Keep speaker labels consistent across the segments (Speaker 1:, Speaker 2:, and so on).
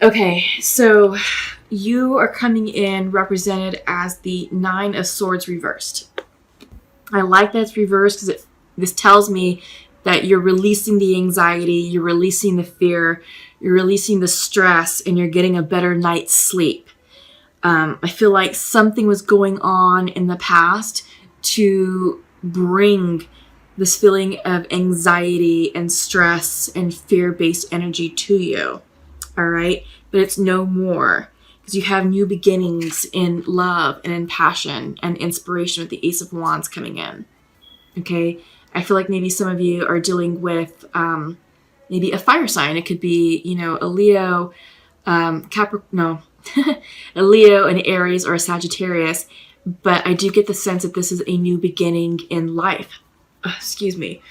Speaker 1: Okay, so you are coming in represented as the Nine of Swords reversed. I like that it's reversed because this tells me that you're releasing the anxiety, you're releasing the fear, you're releasing the stress, and you're getting a better night's sleep. I feel like something was going on in the past to bring this feeling of anxiety and stress and fear-based energy to you. All right? But it's no more because you have new beginnings in love and in passion and inspiration with the Ace of Wands coming in. Okay? I feel like maybe some of you are dealing with maybe a fire sign. It could be, a Leo, a Leo, an Aries, or a Sagittarius. But I do get the sense that this is a new beginning in life. Excuse me.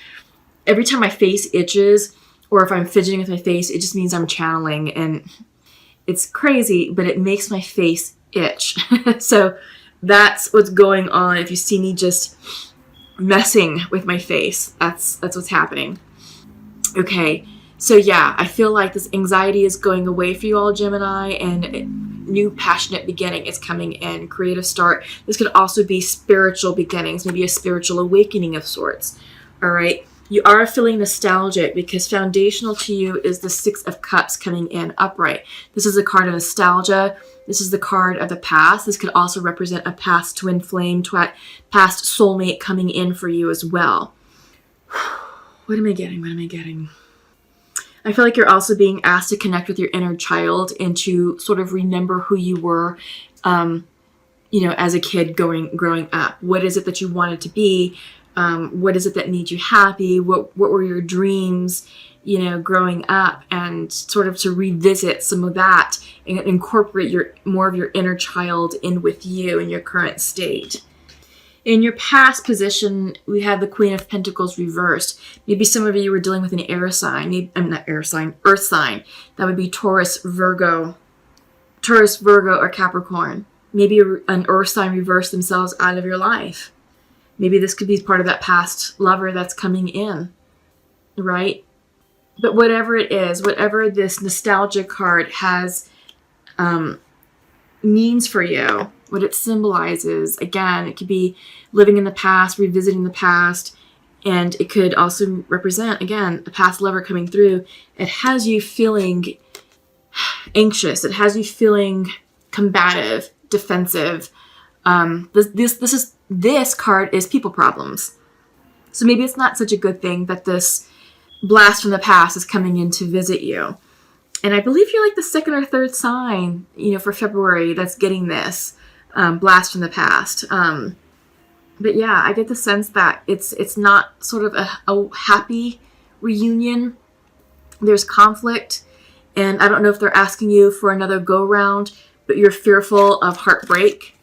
Speaker 1: Every time my face itches, or if I'm fidgeting with my face, it just means I'm channeling. And it's crazy, but it makes my face itch. So that's what's going on. If you see me just messing with my face, that's what's happening. Okay. So yeah, I feel like this anxiety is going away for you all, Gemini, and new passionate beginning is coming in, creative start. This could also be spiritual beginnings, maybe a spiritual awakening of sorts. All right. You are feeling nostalgic because foundational to you is the Six of Cups coming in upright. This is a card of nostalgia. This is the card of the past. This could also represent a past twin flame, past soulmate coming in for you as well. What am I getting? I feel like you're also being asked to connect with your inner child and to sort of remember who you were, as a kid growing up. What is it that you wanted to be? What is it that made you happy? What were your dreams, growing up, and sort of to revisit some of that and incorporate more of your inner child in with you in your current state. In your past position, we have the Queen of Pentacles reversed. Maybe some of you were dealing with an air sign. Earth sign. That would be Taurus, Virgo, or Capricorn. Maybe an earth sign reversed themselves out of your life. Maybe this could be part of that past lover that's coming in, right? But whatever it is, whatever this nostalgia card has means for you, what it symbolizes, again, it could be living in the past, revisiting the past, and it could also represent, again, a past lover coming through. It has you feeling anxious. It has you feeling combative, defensive. This card is people problems. So maybe it's not such a good thing that this blast from the past is coming in to visit you. And I believe you're like the second or third sign, for February that's getting this blast from the past. But yeah, I get the sense that it's not sort of a happy reunion. There's conflict. And I don't know if they're asking you for another go-round, but you're fearful of heartbreak.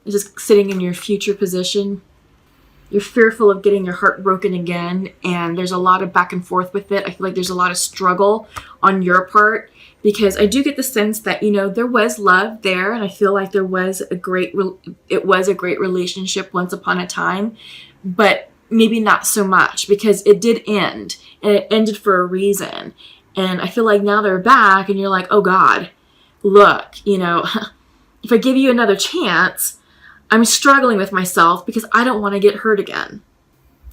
Speaker 1: It's just sitting in your future position. You're fearful of getting your heart broken again, and there's a lot of back and forth with it. I feel like there's a lot of struggle on your part because I do get the sense that, there was love there, and I feel like it was a great relationship once upon a time, but maybe not so much because it did end, and it ended for a reason. And I feel like now they're back, and you're like, oh God, look, if I give you another chance, I'm struggling with myself because I don't want to get hurt again.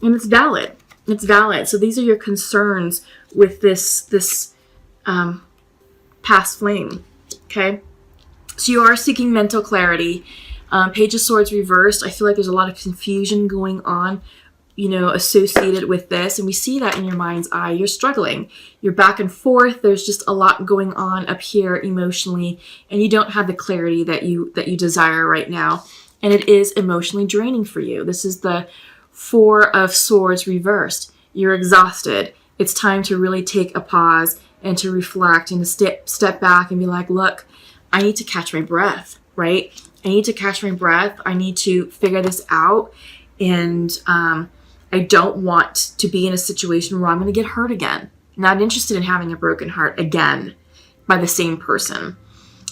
Speaker 1: And it's valid. It's valid. So these are your concerns with this past flame. Okay? So you are seeking mental clarity. Page of Swords reversed. I feel like there's a lot of confusion going on, associated with this. And we see that in your mind's eye. You're struggling. You're back and forth. There's just a lot going on up here emotionally. And you don't have the clarity that you desire right now. And it is emotionally draining for you. This is the Four of Swords reversed. You're exhausted. It's time to really take a pause and to reflect and to step back and be like, look, I need to catch my breath, right? I need to catch my breath. I need to figure this out. And I don't want to be in a situation where I'm going to get hurt again. Not interested in having a broken heart again by the same person.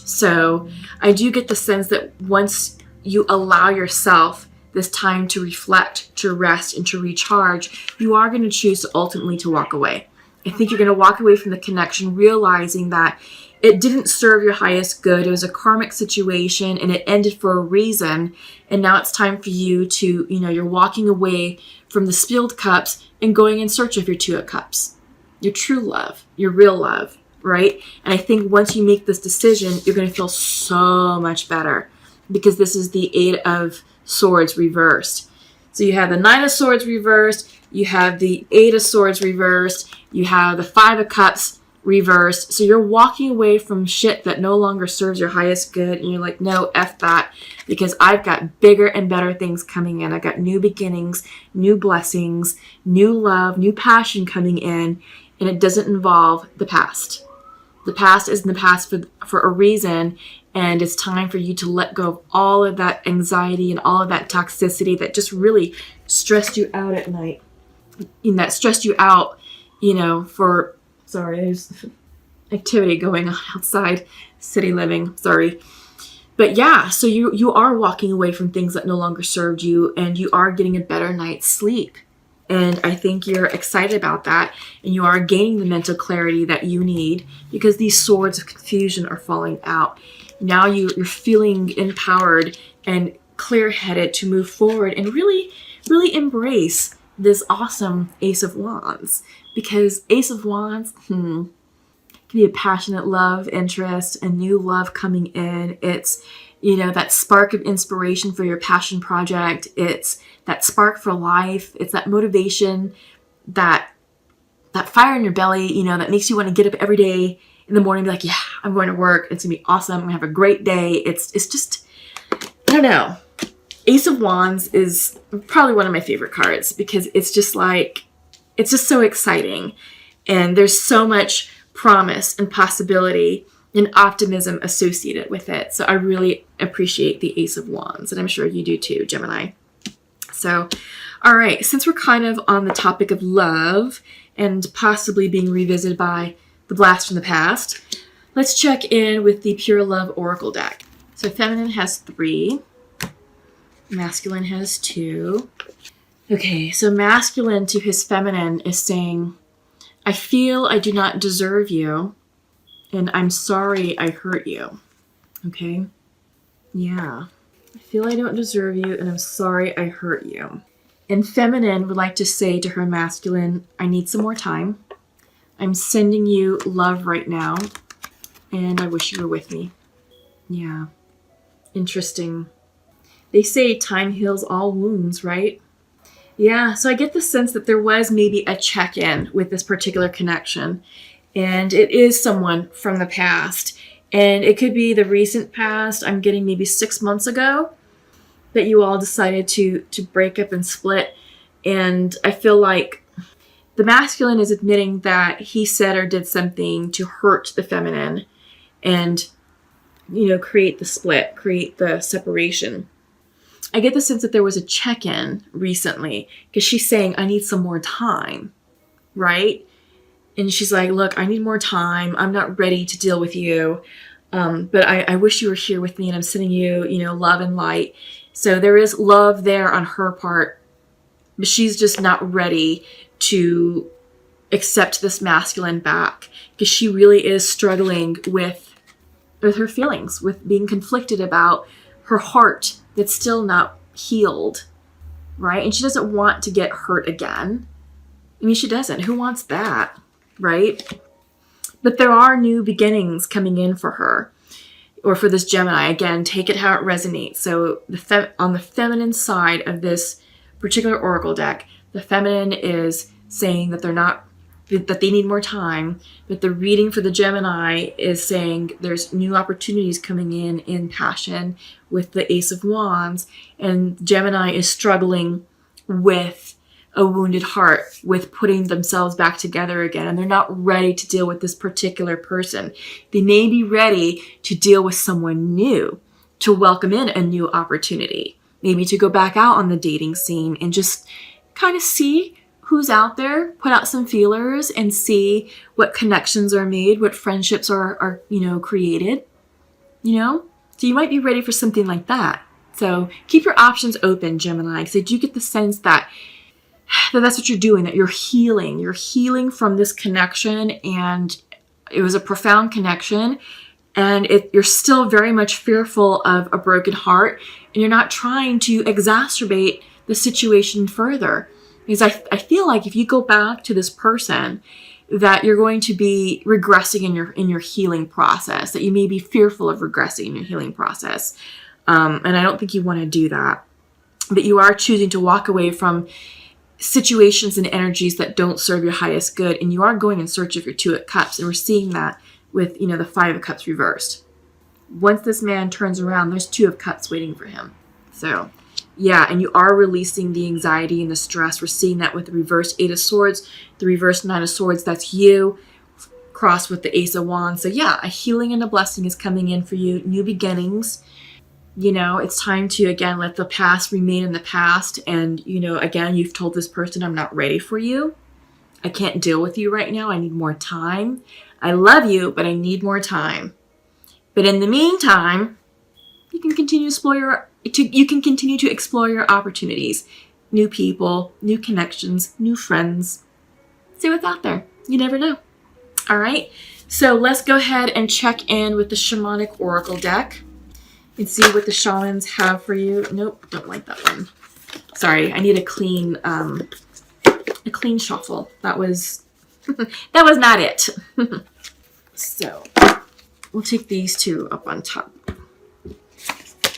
Speaker 1: So I do get the sense that once you allow yourself this time to reflect, to rest, and to recharge, you are going to choose ultimately to walk away. I think you're going to walk away from the connection realizing that it didn't serve your highest good. It was a karmic situation and it ended for a reason. And now it's time for you to, you're walking away from the spilled cups and going in search of your Two of Cups, your true love, your real love, right? And I think once you make this decision, you're going to feel so much better, because this is the Eight of Swords reversed. So you have the Nine of Swords reversed, you have the Eight of Swords reversed, you have the Five of Cups reversed. So you're walking away from shit that no longer serves your highest good, and you're like, no, F that, because I've got bigger and better things coming in. I got new beginnings, new blessings, new love, new passion coming in, and it doesn't involve the past. The past is in the past for a reason, and it's time for you to let go of all of that anxiety and all of that toxicity that just really stressed you out at night. And that stressed you out, there's activity going on outside, city living, sorry. But yeah, so you are walking away from things that no longer served you, and you are getting a better night's sleep. And I think you're excited about that, and you are gaining the mental clarity that you need, because these swords of confusion are falling out. Now you're feeling empowered and clear-headed to move forward and really, really embrace this awesome Ace of Wands. Because Ace of Wands, can be a passionate love interest, a new love coming in. It's, that spark of inspiration for your passion project. It's that spark for life. It's that motivation, that fire in your belly, that makes you want to get up every day in the morning and be like, yeah, I'm going to work. It's going to be awesome. I'm going to have a great day. It's just, I don't know. Ace of Wands is probably one of my favorite cards, because it's just so exciting. And there's so much promise and possibility and optimism associated with it. So I really appreciate the Ace of Wands, and I'm sure you do too, Gemini. So, all right, since we're kind of on the topic of love and possibly being revisited by the blast from the past, let's check in with the Pure Love Oracle deck. So feminine has 3, masculine has 2. Okay, so masculine to his feminine is saying, I feel I do not deserve you, and I'm sorry I hurt you. Okay? Yeah. I feel I don't deserve you, and I'm sorry I hurt you. And feminine would like to say to her masculine, I need some more time. I'm sending you love right now, and I wish you were with me. Yeah. Interesting. They say time heals all wounds, right? Yeah, so I get the sense that there was maybe a check-in with this particular connection, and it is someone from the past, and it could be the recent past. I'm getting maybe 6 months ago that you all decided to break up and split, and I feel like the masculine is admitting that he said or did something to hurt the feminine and, create the split, create the separation. I get the sense that there was a check-in recently, because she's saying, I need some more time, right? And she's like, look, I need more time. I'm not ready to deal with you. But I wish you were here with me, and I'm sending you, love and light. So there is love there on her part, but she's just not ready to accept this masculine back, because she really is struggling with her feelings, with being conflicted about her heart that's still not healed, right? And she doesn't want to get hurt again. I mean, she doesn't. Who wants that, right? But there are new beginnings coming in for her, or for this Gemini. Again, take it how it resonates. So on the feminine side of this particular oracle deck, the feminine is saying that that they need more time, but the reading for the Gemini is saying there's new opportunities coming in passion with the Ace of Wands, and Gemini is struggling with a wounded heart, with putting themselves back together again, and they're not ready to deal with this particular person. They may be ready to deal with someone new, to welcome in a new opportunity, maybe to go back out on the dating scene and just kind of see who's out there, put out some feelers and see what connections are made, what friendships are created, So you might be ready for something like that. So keep your options open, Gemini, because I do get the sense that that's what you're doing, that you're healing from this connection, and It was a profound connection, and you're still very much fearful of a broken heart, and you're not trying to exacerbate the situation further. Because I feel like if you go back to this person, that you're going to be regressing in your healing process, that you may be fearful of regressing in your healing process. And I don't think you want to do that. But you are choosing to walk away from situations and energies that don't serve your highest good. And you are going in search of your Two of Cups. And we're seeing that with, the Five of Cups reversed. Once this man turns around, there's Two of Cups waiting for him. So, yeah, and you are releasing the anxiety and the stress. We're seeing that with the reverse Eight of Swords, the reverse Nine of Swords. That's you, crossed with the Ace of Wands. So, yeah, a healing and a blessing is coming in for you. New beginnings. It's time to, again, let the past remain in the past. And, again, you've told this person, I'm not ready for you. I can't deal with you right now. I need more time. I love you, but I need more time. But in the meantime, you can continue to explore your opportunities. New people, new connections, new friends. See what's out there. You never know. All right. So let's go ahead and check in with the Shamanic Oracle deck and see what the shamans have for you. Nope, don't like that one. Sorry, I need a clean shuffle. That was not it. So we'll take these two up on top.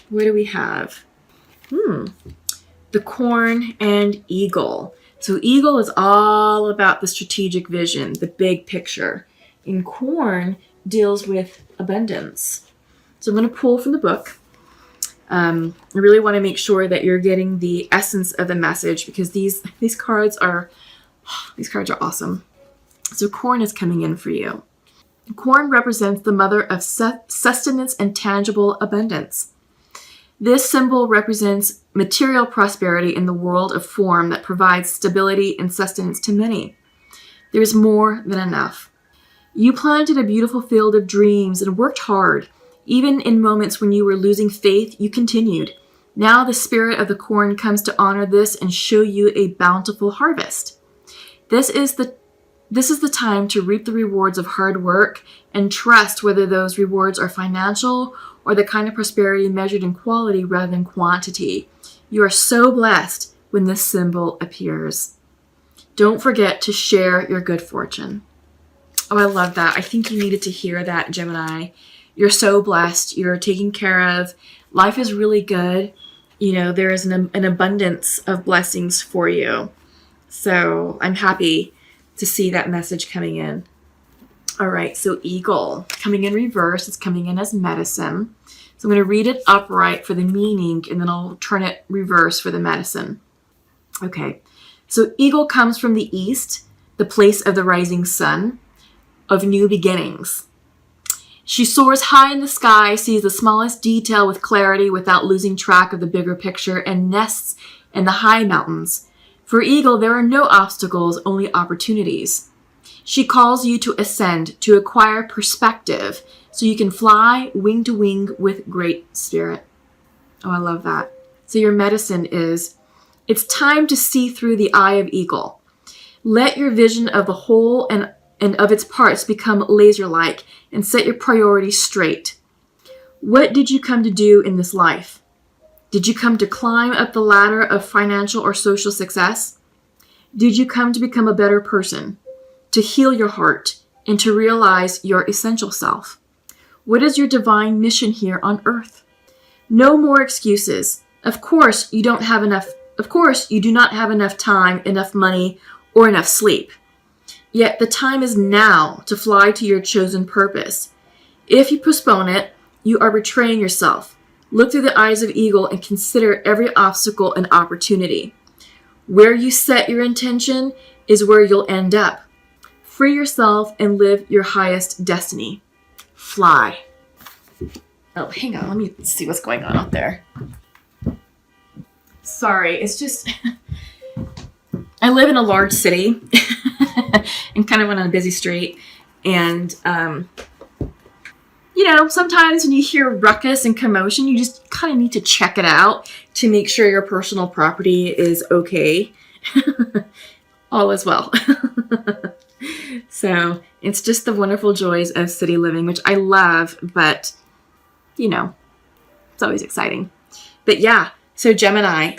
Speaker 1: What do we have? The Corn and Eagle. So Eagle is all about the strategic vision, the big picture. And Corn deals with abundance. So I'm going to pull from the book. I really want to make sure that you're getting the essence of the message, because these cards are awesome. So Corn is coming in for you. Corn represents the mother of sustenance and tangible abundance. This symbol represents material prosperity in the world of form that provides stability and sustenance to many. There is more than enough. You planted a beautiful field of dreams and worked hard. Even in moments when you were losing faith, you continued. Now the spirit of the corn comes to honor this and show you a bountiful harvest. This is the time to reap the rewards of hard work and trust, whether those rewards are financial or the kind of prosperity measured in quality rather than quantity. You are so blessed when this symbol appears. Don't forget to share your good fortune. Oh, I love that. I think you needed to hear that, Gemini. You're so blessed. You're taken care of. Life is really good. There is an abundance of blessings for you. So I'm happy to see that message coming in. All right, so Eagle, coming in reverse. It's coming in as medicine. So I'm going to read it upright for the meaning, and then I'll turn it reverse for the medicine. Okay, so Eagle comes from the east, the place of the rising sun, of new beginnings. She soars high in the sky, sees the smallest detail with clarity without losing track of the bigger picture, and nests in the high mountains. For Eagle, there are no obstacles, only opportunities. She calls you to ascend, to acquire perspective, so you can fly wing to wing with great spirit. Oh, I love that. So your medicine is, it's time to see through the eye of Eagle. Let your vision of the whole and of its parts become laser-like, and set your priorities straight. What did you come to do in this life? Did you come to climb up the ladder of financial or social success? Did you come to become a better person, to heal your heart, and to realize your essential self? What is your divine mission here on earth? No more excuses. Of course, you do not have enough time, enough money, or enough sleep. Yet the time is now to fly to your chosen purpose. If you postpone it, you are betraying yourself. Look through the eyes of Eagle and consider every obstacle an opportunity. Where you set your intention is where you'll end up. Free yourself and live your highest destiny. Fly. Oh, hang on. Let me see what's going on out there. Sorry, it's just... I live in a large city and kind of on a busy street. And, sometimes when you hear ruckus and commotion, you just kind of need to check it out to make sure your personal property is okay. All is well. So it's just the wonderful joys of city living, which I love, but you know, it's always exciting. But yeah, so Gemini,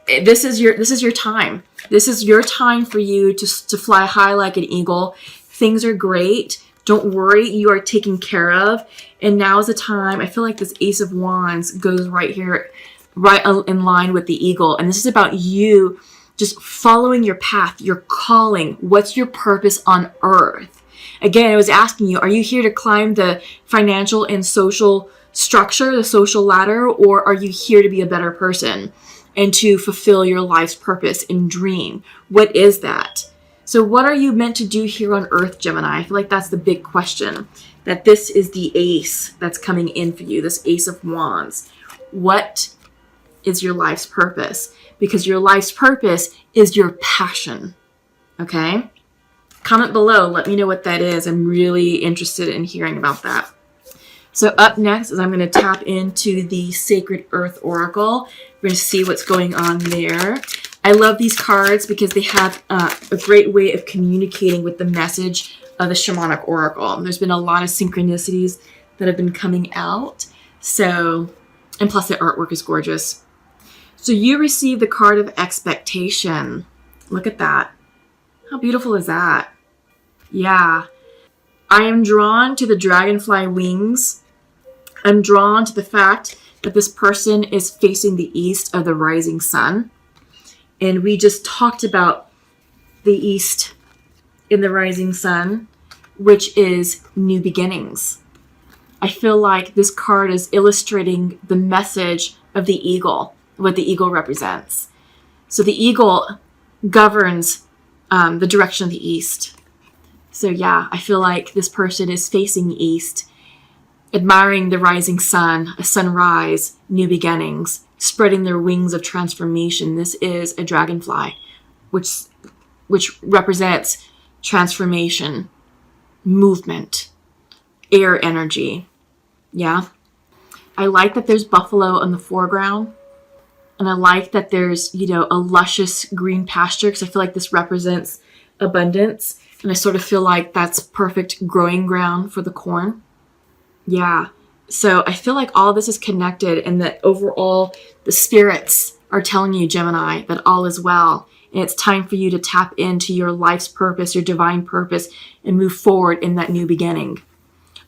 Speaker 1: this is your time. This is your time for you to fly high like an eagle. Things are great. Don't worry, you are taken care of. And now is the time. I feel like this Ace of Wands goes right here, right in line with the eagle. And this is about you just following your path, your calling. What's your purpose on earth? Again, I was asking you, are you here to climb the financial and social structure, the social ladder, or are you here to be a better person and to fulfill your life's purpose and dream? What is that? So what are you meant to do here on earth, Gemini? I feel like that's the big question, that this is the ace that's coming in for you, this Ace of Wands. What is your life's purpose? Because your life's purpose is your passion, okay? Comment below, let me know what that is. I'm really interested in hearing about that. So up next is I'm going to tap into the Sacred Earth Oracle. We're going to see what's going on there. I love these cards because they have a great way of communicating with the message of the Shamanic Oracle. There's been a lot of synchronicities that have been coming out. So, and plus the artwork is gorgeous. So you receive the card of expectation. Look at that. How beautiful is that? Yeah. I am drawn to the dragonfly wings. I'm drawn to the fact that this person is facing the east of the rising sun. And we just talked about the east in the rising sun, which is new beginnings. I feel like this card is illustrating the message of the eagle, what the eagle represents. So the eagle governs the direction of the east. So yeah, I feel like this person is facing east, admiring the rising sun, a sunrise, new beginnings, spreading their wings of transformation. This is a dragonfly, which represents transformation, movement, air energy. Yeah. I like that there's buffalo in the foreground. And I like that there's, you know, a luscious green pasture, because I feel like this represents abundance. And I sort of feel like that's perfect growing ground for the corn. Yeah. So I feel like all this is connected, and that overall the spirits are telling you, Gemini, that all is well. And it's time for you to tap into your life's purpose, your divine purpose, and move forward in that new beginning.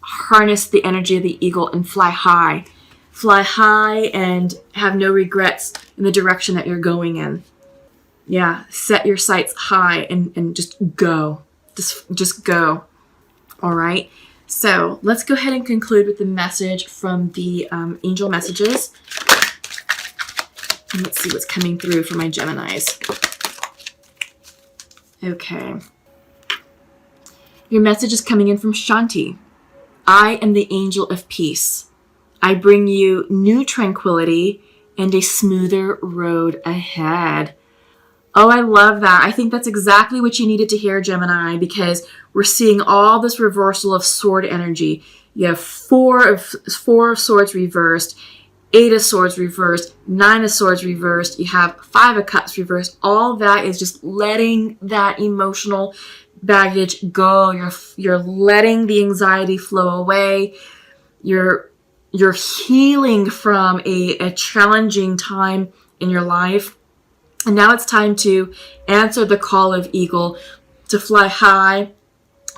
Speaker 1: Harness the energy of the eagle and fly high. Fly high and have no regrets in the direction that you're going in. Yeah, set your sights high and just go. Just go. All right. So let's go ahead and conclude with the message from the angel messages. And let's see what's coming through for my Geminis. Okay. Your message is coming in from Shanti. I am the angel of peace. I bring you new tranquility and a smoother road ahead. Oh, I love that. I think that's exactly what you needed to hear, Gemini, because we're seeing all this reversal of sword energy. You have four of swords reversed, 8 of swords reversed, 9 of swords reversed. You have 5 of cups reversed. All that is just letting that emotional baggage go. You're letting the anxiety flow away. You're healing from a challenging time in your life. And now it's time to answer the call of eagle, to fly high,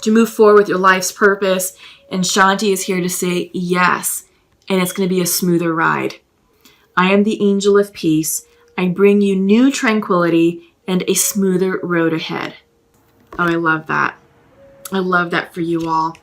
Speaker 1: to move forward with your life's purpose. And Shanti is here to say yes. And it's going to be a smoother ride. I am the angel of peace. I bring you new tranquility and a smoother road ahead. Oh, I love that. I love that for you all.